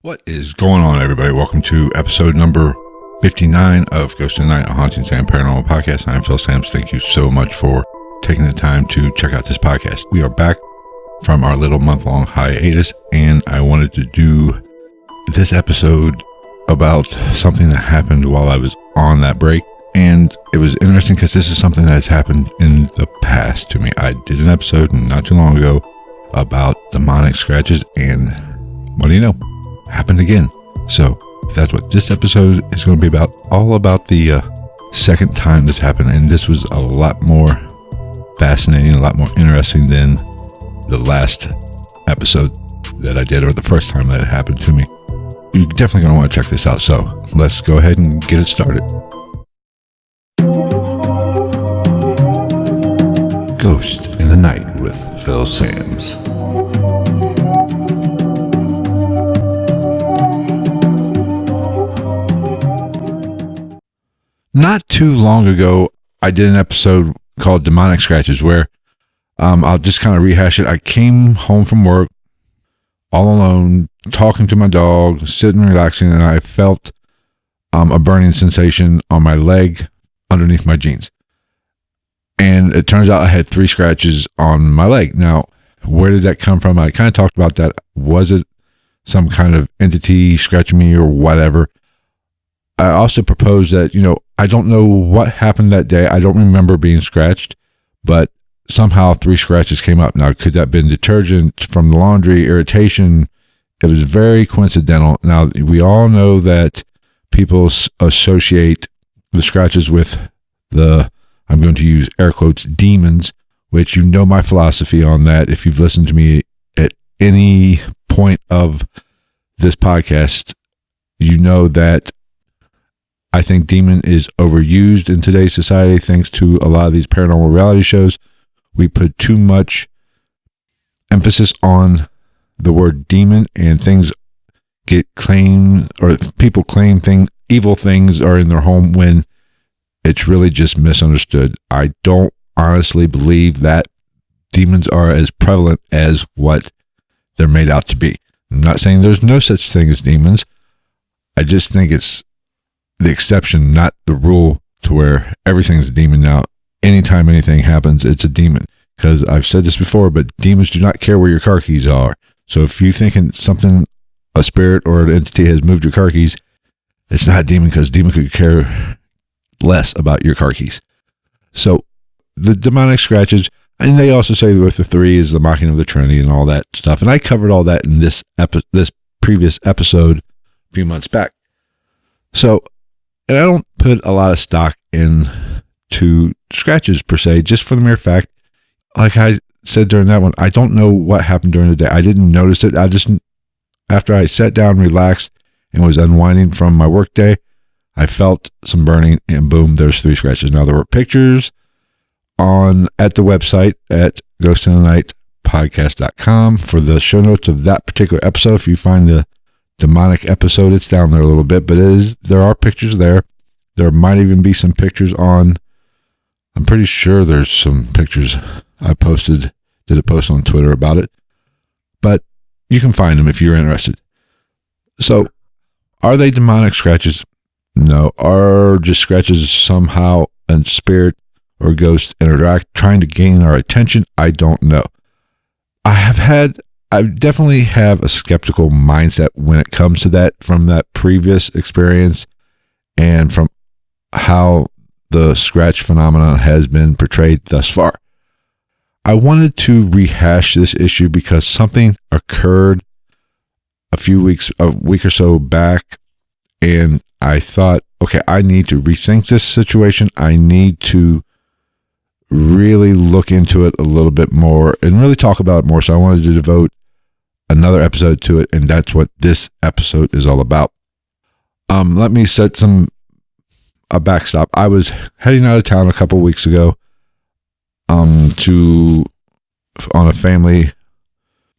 What is going on, everybody? Welcome to episode number 59 of Ghost in the Night, a Haunting Sam Paranormal podcast. I'm Phil Sams. Thank you so much for taking the time to check out this podcast. We are back from our little month-long hiatus, and I wanted to do this episode about something that happened while I was on that break. And it was interesting because this is something that has happened in the past to me. I did an episode not too long ago about demonic scratches, and what do you know? Happened again. So that's what this episode is going to be about. All about the second time this happened, and this was a lot more fascinating, a lot more interesting than the last episode that I did, or the first time that it happened to me. You're definitely going to want to check this out. So let's go ahead and get it started. Ghost in the Night with Phil Sams. Not too long ago, I did an episode called Demonic Scratches where I'll just kind of rehash it. I came home from work all alone, talking to my dog, sitting relaxing, and I felt a burning sensation on my leg underneath my jeans. And it turns out I had 3 scratches on my leg. Now, where did that come from? I kind of talked about that. Was it some kind of entity scratching me or whatever? I also proposed that, I don't know what happened that day. I don't remember being scratched, but somehow 3 scratches came up. Now, could that have been detergent from the laundry, irritation? It was very coincidental. Now, we all know that people associate the scratches with I'm going to use air quotes, demons, which you know my philosophy on that. If you've listened to me at any point of this podcast, you know that I think demon is overused in today's society thanks to a lot of these paranormal reality shows. We put too much emphasis on the word demon, and things get claimed, or people claim evil things are in their home when it's really just misunderstood. I don't honestly believe that demons are as prevalent as what they're made out to be. I'm not saying there's no such thing as demons. I just think it's the exception, not the rule, to where everything's a demon. Now, anytime anything happens, it's a demon. Because I've said this before, but demons do not care where your car keys are. So if you think something, a spirit or an entity has moved your car keys, it's not a demon, because a demon could care less about your car keys. So the demonic scratches, and they also say with the 3 is the mocking of the Trinity and all that stuff. And I covered all that in this previous episode a few months back. So, and I don't put a lot of stock into scratches per se, just for the mere fact, like I said during that one, I don't know what happened during the day. I didn't notice it. After I sat down, relaxed, and was unwinding from my work day, I felt some burning, and boom, there's 3 scratches. Now, there were pictures at the website at ghostinthenightpodcast.com for the show notes of that particular episode. If you find the demonic episode, it's down there a little bit, but there are pictures there. There might even be some pictures I'm pretty sure there's some pictures I did a post on Twitter about it, but you can find them if you're interested. So, are they demonic scratches? No. Are just scratches somehow a spirit or ghost interact, trying to gain our attention? I don't know. I definitely have a skeptical mindset when it comes to that, from that previous experience and from how the scratch phenomenon has been portrayed thus far. I wanted to rehash this issue because something occurred a week or so back, and I thought, okay, I need to rethink this situation. I need to really look into it a little bit more and really talk about it more. So I wanted to devote another episode to it, and that's what this episode is all about. Let me set a backstop. I was heading out of town a couple weeks ago on a family,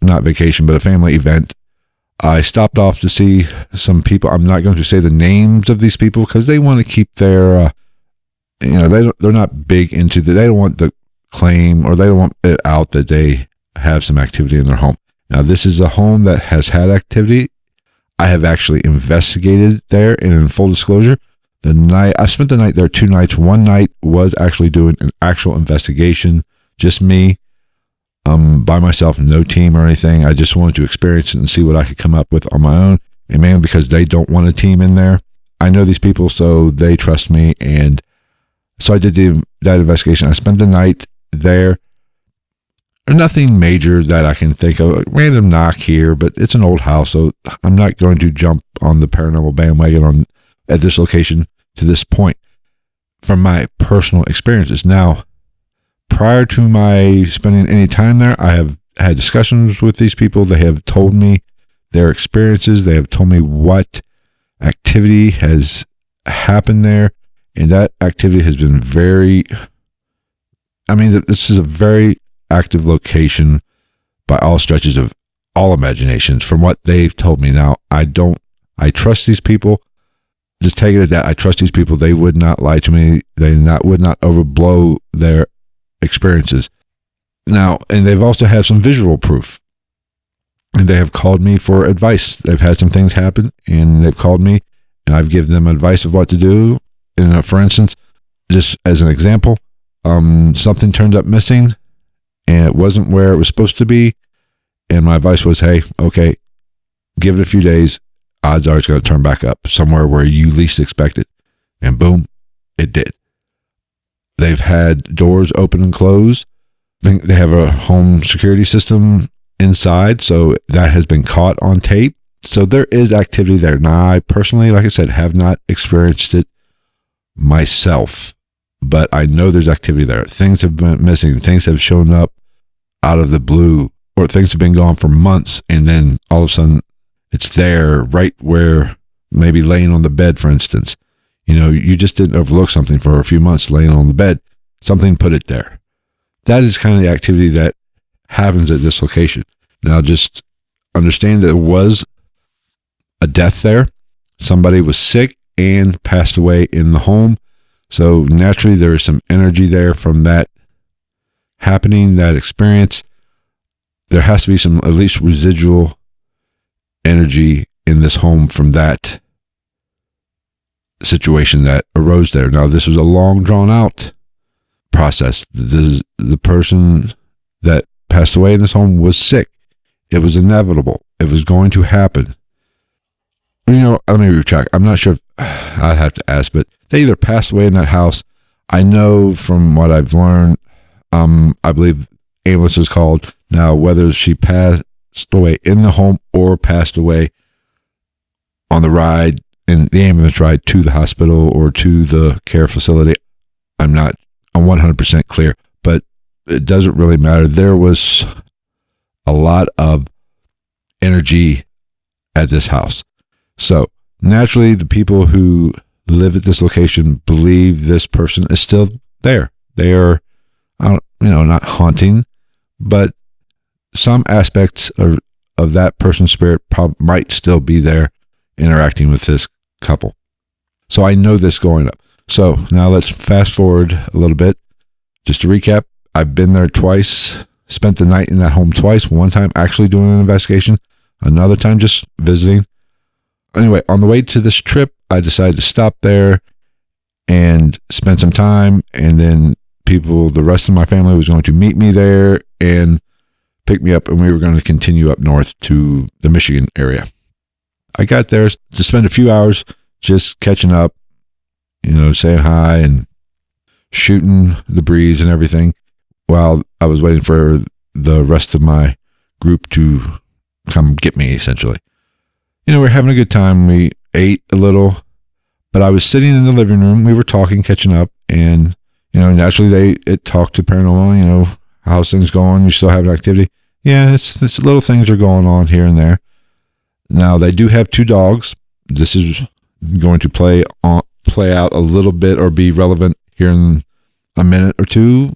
not vacation, but a family event. I stopped off to see some people. I'm not going to say the names of these people because they want to keep their, they're not big into they don't want the claim, or they don't want it out that they have some activity in their home. Now, this is a home that has had activity. I have actually investigated there, and in full disclosure, I spent the night there 2 nights. One night was actually doing an actual investigation, just me, by myself, no team or anything. I just wanted to experience it and see what I could come up with on my own. And mainly because they don't want a team in there. I know these people, so they trust me. And so I did that investigation. I spent the night there. Nothing major that I can think of. A random knock here, but it's an old house, so I'm not going to jump on the paranormal bandwagon at this location to this point from my personal experiences. Now, prior to my spending any time there, I have had discussions with these people. They have told me their experiences. They have told me what activity has happened there, and that activity has been this is a very active location by all stretches of all imaginations from what they've told me. Now, I trust these people. Just take it at that. I trust these people. They would not lie to me. They would not overblow their experiences. Now, and they've also had some visual proof. And they have called me for advice. They've had some things happen, and they've called me, and I've given them advice of what to do. And for instance, just as an example, something turned up missing, and it wasn't where it was supposed to be. And my advice was, hey, okay, give it a few days. Odds are it's going to turn back up somewhere where you least expect it. And boom, it did. They've had doors open and close. They have a home security system inside, so that has been caught on tape. So there is activity there. Now, I personally, like I said, have not experienced it myself, but I know there's activity there. Things have been missing. Things have shown up out of the blue, or things have been gone for months, and then all of a sudden it's there right where, maybe laying on the bed, for instance. You just didn't overlook something for a few months laying on the bed. Something put it there. That is kind of the activity that happens at this location. Now, just understand that there was a death there. Somebody was sick and passed away in the home. So naturally, there is some energy there from that happening, that experience. There has to be some, at least, residual energy in this home from that situation that arose there. Now, this was a long, drawn out process. The person that passed away in this home was sick. It was inevitable. It was going to happen. Let me retract. I'm not sure if I'd have to ask, but they either passed away in that house. I know from what I've learned, I believe ambulance is called. Now, whether she passed away in the home or passed away on the ride, in the ambulance ride to the hospital or to the care facility, I'm 100% clear, but it doesn't really matter. There was a lot of energy at this house. So naturally, the people who live at this location believe this person is still there. They are, not haunting, but some aspects of that person's spirit might still be there interacting with this couple. So I know this going up. So now let's fast forward a little bit. Just to recap, I've been there twice, spent the night in that home twice. One time actually doing an investigation, another time just visiting. Anyway, on the way to this trip, I decided to stop there and spend some time, and then the rest of my family was going to meet me there and pick me up, and we were going to continue up north to the Michigan area. I got there to spend a few hours just catching up, saying hi and shooting the breeze and everything while I was waiting for the rest of my group to come get me, essentially. We're having a good time. We ate a little, but I was sitting in the living room. We were talking, catching up, and, naturally it talked to paranormal, how's things going? You still having activity? Yeah, it's little things are going on here and there. Now, they do have 2 dogs. This is going to play out a little bit or be relevant here in a minute or two,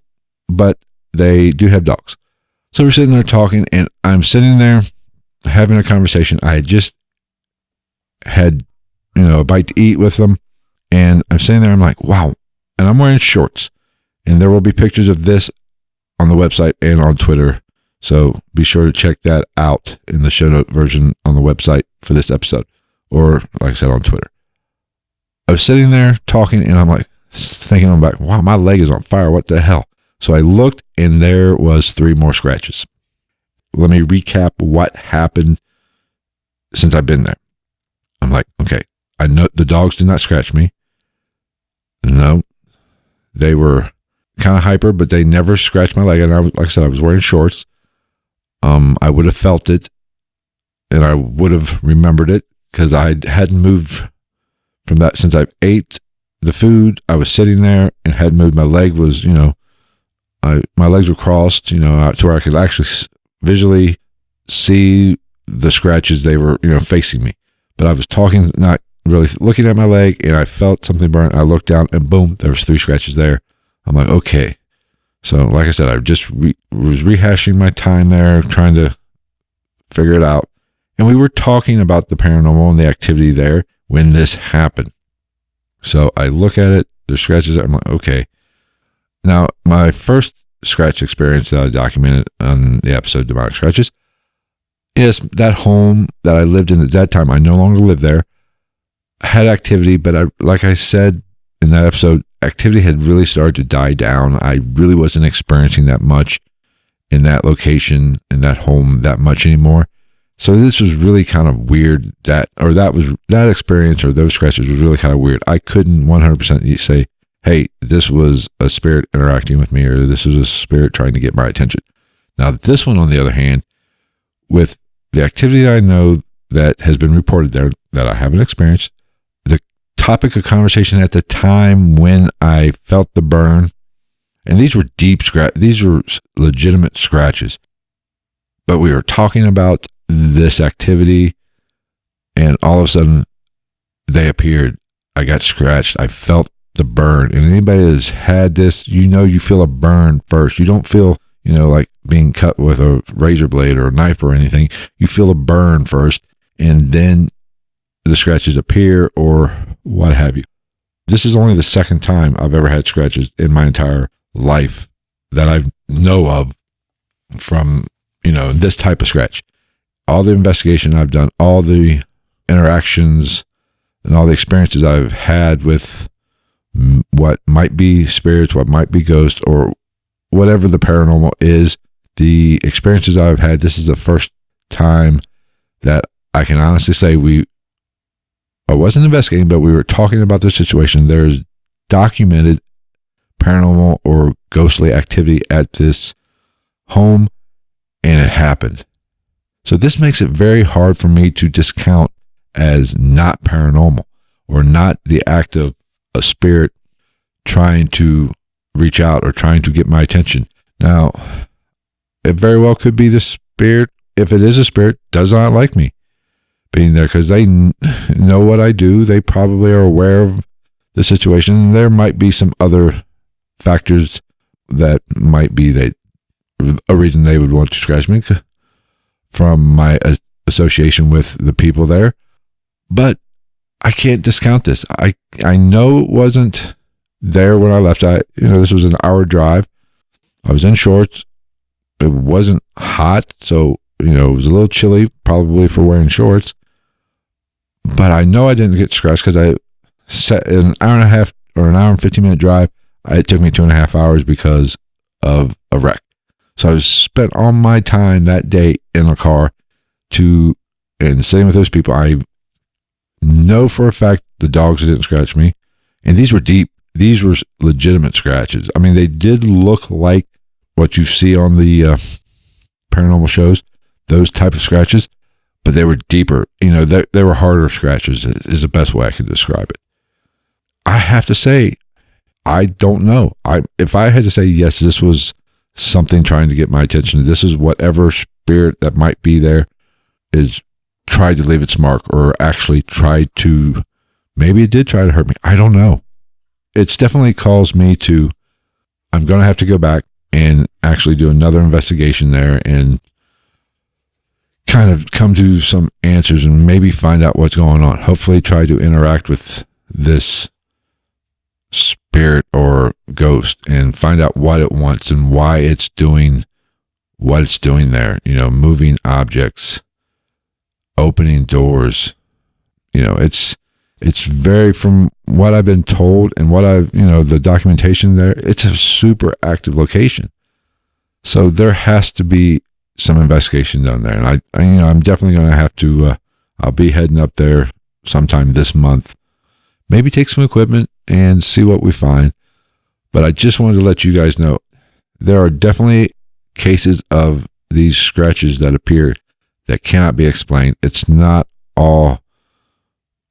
but they do have dogs. So we're sitting there talking, and I'm sitting there having a conversation. I had just had, a bite to eat with them, and I'm sitting there, I'm like, wow. And I'm wearing shorts, and there will be pictures of this on the website and on Twitter So be sure to check that out in the show note version on the website for this episode, or like I said, on Twitter. I was sitting there talking, and I'm like thinking, I'm like, wow, my leg is on fire. What the hell? So I looked, and there was 3 more scratches. Let me recap what happened since I've been there. I'm like, okay, I know the dogs did not scratch me. No, they were kind of hyper, but they never scratched my leg. And like I said, I was wearing shorts. I would have felt it, and I would have remembered it because I hadn't moved from that since I ate the food. I was sitting there and hadn't moved. My leg was, my legs were crossed, to where I could actually visually see the scratches. They were, facing me, but I was talking, not really looking at my leg, and I felt something burn. I looked down, and boom, there was 3 scratches there. I'm like, okay. So like I said, I just was rehashing my time there, trying to figure it out. And we were talking about the paranormal and the activity there when this happened. So I look at it, there's scratches there. I'm like, okay. Now, my first scratch experience that I documented on the episode Demonic Scratches is that home that I lived in at that time. I no longer live there. I had activity, but like I said in that episode, activity had really started to die down. I really wasn't experiencing that much in that location, in that home, that much anymore. So this was really kind of weird. That experience or those scratches was really kind of weird. I couldn't 100% say, hey, this was a spirit interacting with me, or this was a spirit trying to get my attention. Now, this one, on the other hand, with the activity that I know that has been reported there that I haven't experienced, the topic of conversation at the time when I felt the burn, and these were these were legitimate scratches, but we were talking about this activity, and all of a sudden they appeared. I got scratched. I felt the burn. And anybody that's had this, you feel a burn first. You don't feel, like being cut with a razor blade or a knife or anything. You feel a burn first, and then the scratches appear or what have you. This is only the second time I've ever had scratches in my entire life that I know of from, this type of scratch. All the investigation I've done, all the interactions and all the experiences I've had with what might be spirits, what might be ghosts, or whatever the paranormal is, the experiences I've had, this is the first time that I can honestly say I wasn't investigating, but we were talking about the situation. There's documented paranormal or ghostly activity at this home, and it happened. So this makes it very hard for me to discount as not paranormal or not the act of a spirit trying to reach out or trying to get my attention. Now, it very well could be the spirit. If it is a spirit, does not like me being there because they know what I do. They probably are aware of the situation. There might be some other factors that might be a reason they would want to scratch me from my association with the people there. But I can't discount this. I know it wasn't there when I left. This was an hour drive. I was in shorts. It wasn't hot, so it was a little chilly, probably for wearing shorts. But I know I didn't get scratched because I set an hour and a half or an hour and 15-minute drive. It took me 2.5 hours because of a wreck. So I spent all my time that day in a car and sitting with those people. I know for a fact the dogs didn't scratch me. And these were deep. These were legitimate scratches. I mean, they did look like what you see on the paranormal shows, those type of scratches, but they were deeper. They were harder scratches is the best way I can describe it. I have to say, I don't know. If I had to say, yes, this was something trying to get my attention, this is whatever spirit that might be there is tried to leave its mark, or actually tried to, maybe it did try to hurt me. I don't know. It's definitely caused me to, I'm going to have to go back and actually do another investigation there and kind of come to some answers and maybe find out what's going on. Hopefully try to interact with this spirit or ghost and find out what it wants and why it's doing what it's doing there. Moving objects, opening doors. It's very, from what I've been told and what I've, the documentation there, it's a super active location. So there has to be some investigation done there. And I'm definitely going to have to, I'll be heading up there sometime this month, maybe take some equipment and see what we find. But I just wanted to let you guys know, there are definitely cases of these scratches that appear that cannot be explained. It's not all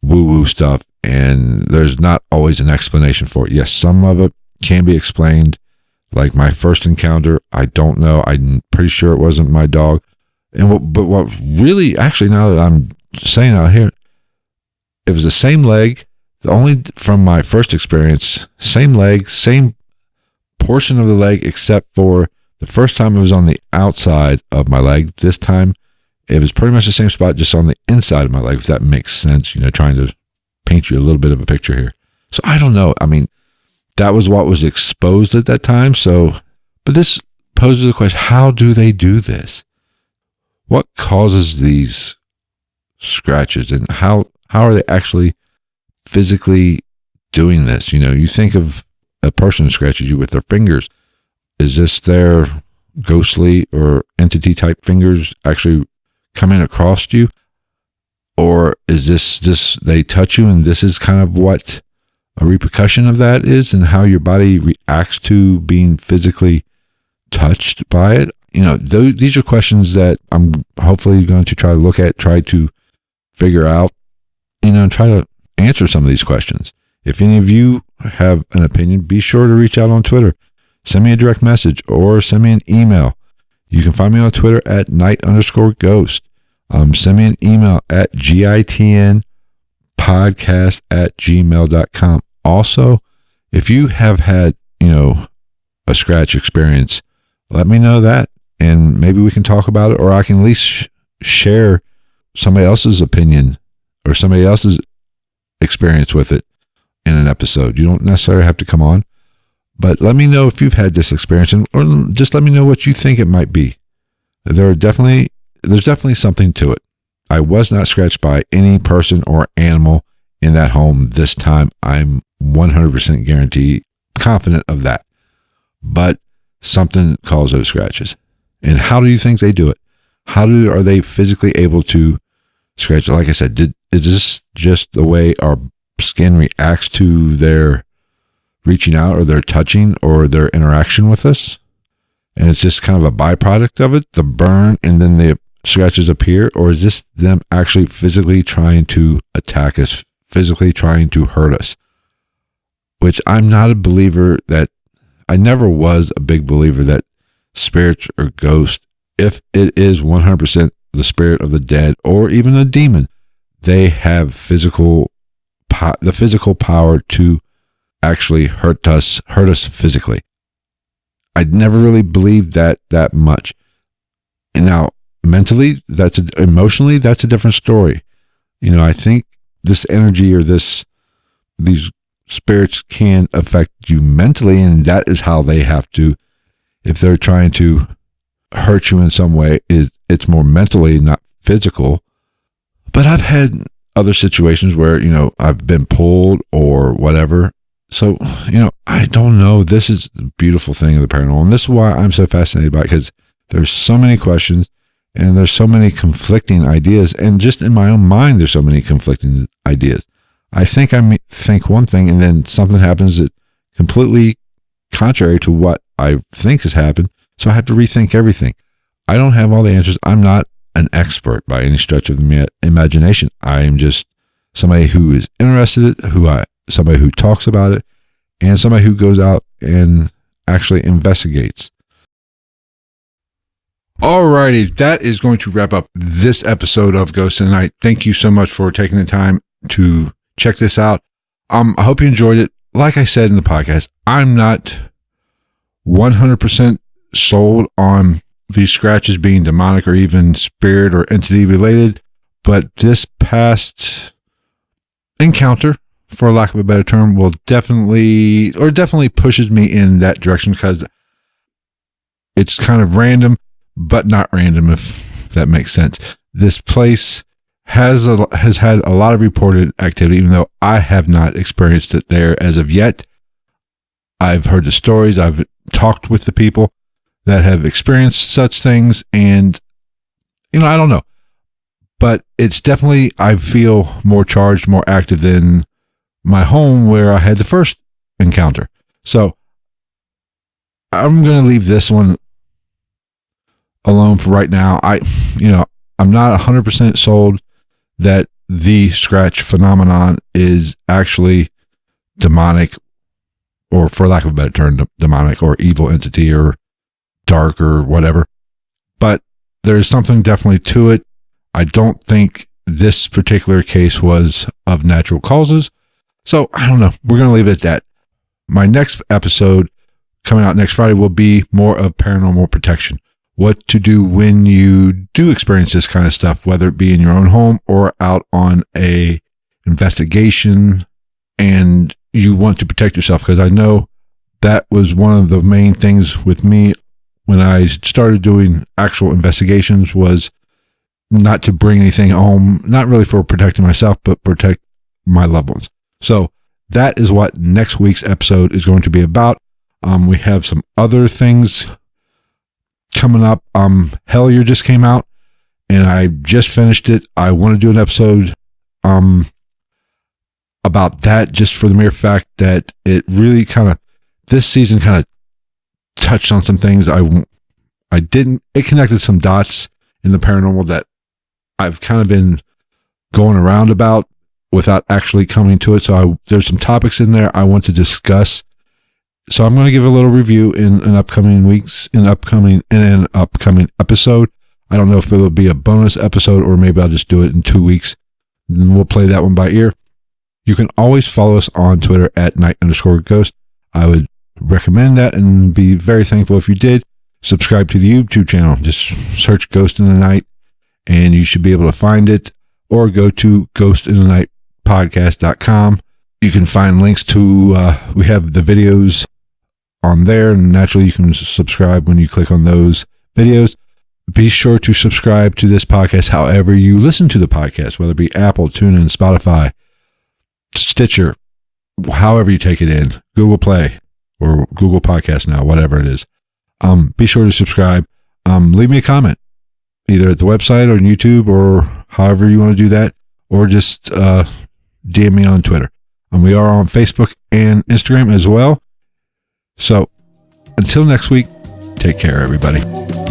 woo-woo stuff, and there's not always an explanation for it. Yes, some of it can be explained. Like my first encounter, I don't know. I'm pretty sure it wasn't my dog. But what really, actually, now that I'm saying out here, it was the same leg. Only from my first experience, same leg, same portion of the leg, except for the first time it was on the outside of my leg. This time it was pretty much the same spot, just on the inside of my leg, if that makes sense, trying to paint you a little bit of a picture here. So I don't know. I mean, that was what was exposed at that time. So, but this poses the question, how do they do this? What causes these scratches, and how are they actually physically doing this? You think of a person who scratches you with their fingers. Is this their ghostly or entity type fingers actually coming across you? Or is this they touch you, and this is kind of what a repercussion of that is, and how your body reacts to being physically touched by it? These are questions that I'm hopefully going to try to look at, try to figure out, and try to answer some of these questions. If any of you have an opinion, be sure to reach out on Twitter. Send me a direct message or send me an email. You can find me on Twitter at night_ghost. Send me an email at gitnpodcast@gmail.com. Also, if you have had, a scratch experience, let me know that, and maybe we can talk about it, or I can at least share somebody else's opinion or somebody else's experience with it in an episode. You don't necessarily have to come on, but let me know if you've had this experience, or just let me know what you think it might be. There's definitely something to it. I was not scratched by any person or animal in that home this time. I'm 100% guaranteed, confident of that. But something caused those scratches. And how do you think they do it? Are they physically able to scratch? Like I said, is this just the way our skin reacts to their reaching out, or their touching, or their interaction with us? And it's just kind of a byproduct of it, the burn, and then the scratches appear? Or is this them actually physically trying to attack us, physically trying to hurt us? Which I'm not a believer that, I never was a big believer that spirits or ghosts, if it is 100% the spirit of the dead or even a demon, they have the physical power to actually hurt us physically. I'd never really believed that much. And now mentally, emotionally, that's a different story. I think this energy or these spirits can affect you mentally, and that is how they have to, if they're trying to hurt you in some way, it's more mentally, not physical. But I've had other situations where, I've been pulled or whatever. So, I don't know. This is the beautiful thing of the paranormal. And this is why I'm so fascinated by it, because there's so many questions and there's so many conflicting ideas. And just in my own mind, there's so many conflicting ideas. I think one thing, and then something happens that completely contrary to what I think has happened. So I have to rethink everything. I don't have all the answers. I'm not an expert by any stretch of the imagination. I am just somebody who is interested, somebody who talks about it, and somebody who goes out and actually investigates. Alrighty, that is going to wrap up this episode of Ghost in the Night. Thank you so much for taking the time to check this out. I hope you enjoyed it. Like I said in the podcast, I'm not 100% sold on these scratches being demonic or even spirit or entity related, but this past encounter, for lack of a better term, will definitely pushes me in that direction, because it's kind of random, but not random, if that makes sense. This place has had a lot of reported activity, even though I have not experienced it there as of yet. I've heard the stories. I've talked with the people that have experienced such things, and I don't know, but it's definitely, I feel more charged, more active than my home where I had the first encounter. So I'm going to leave this one alone for right now. I'm not 100% sold that the scratch phenomenon is actually demonic, or for lack of a better term, demonic or evil entity or dark or whatever. But there's something definitely to it. I don't think this particular case was of natural causes. So I don't know. We're going to leave it at that. My next episode coming out next Friday will be more of paranormal protection. What to do when you do experience this kind of stuff, whether it be in your own home or out on a investigation and you want to protect yourself. Because I know that was one of the main things with me when I started doing actual investigations, was not to bring anything home, not really for protecting myself, but protect my loved ones. So that is what next week's episode is going to be about. We have some other things coming up. Hellier just came out and I just finished it. I want to do an episode about that, just for the mere fact that it really this season kind of touched on some things it connected some dots in the paranormal that I've kind of been going around about without actually coming to it. So there's some topics in there I want to discuss. So I'm going to give a little review in an upcoming episode. I don't know if it'll be a bonus episode or maybe I'll just do it in 2 weeks. Then we'll play that one by ear. You can always follow us on Twitter at night_ghost. I would recommend that and be very thankful if you did. Subscribe to the YouTube channel. Just search Ghost in the Night and you should be able to find it, or go to ghostinthenightpodcast.com. You can find links to, we have the videos on there, and naturally you can subscribe when you click on those videos. Be sure to subscribe to this podcast however you listen to the podcast, whether it be Apple, TuneIn, Spotify, Stitcher, however you take it in, Google Play or Google Podcast now, whatever it is. Be sure to subscribe. Leave me a comment, either at the website or on YouTube or however you want to do that, or just DM me on Twitter. We are on Facebook and Instagram as well. So until next week, take care, everybody.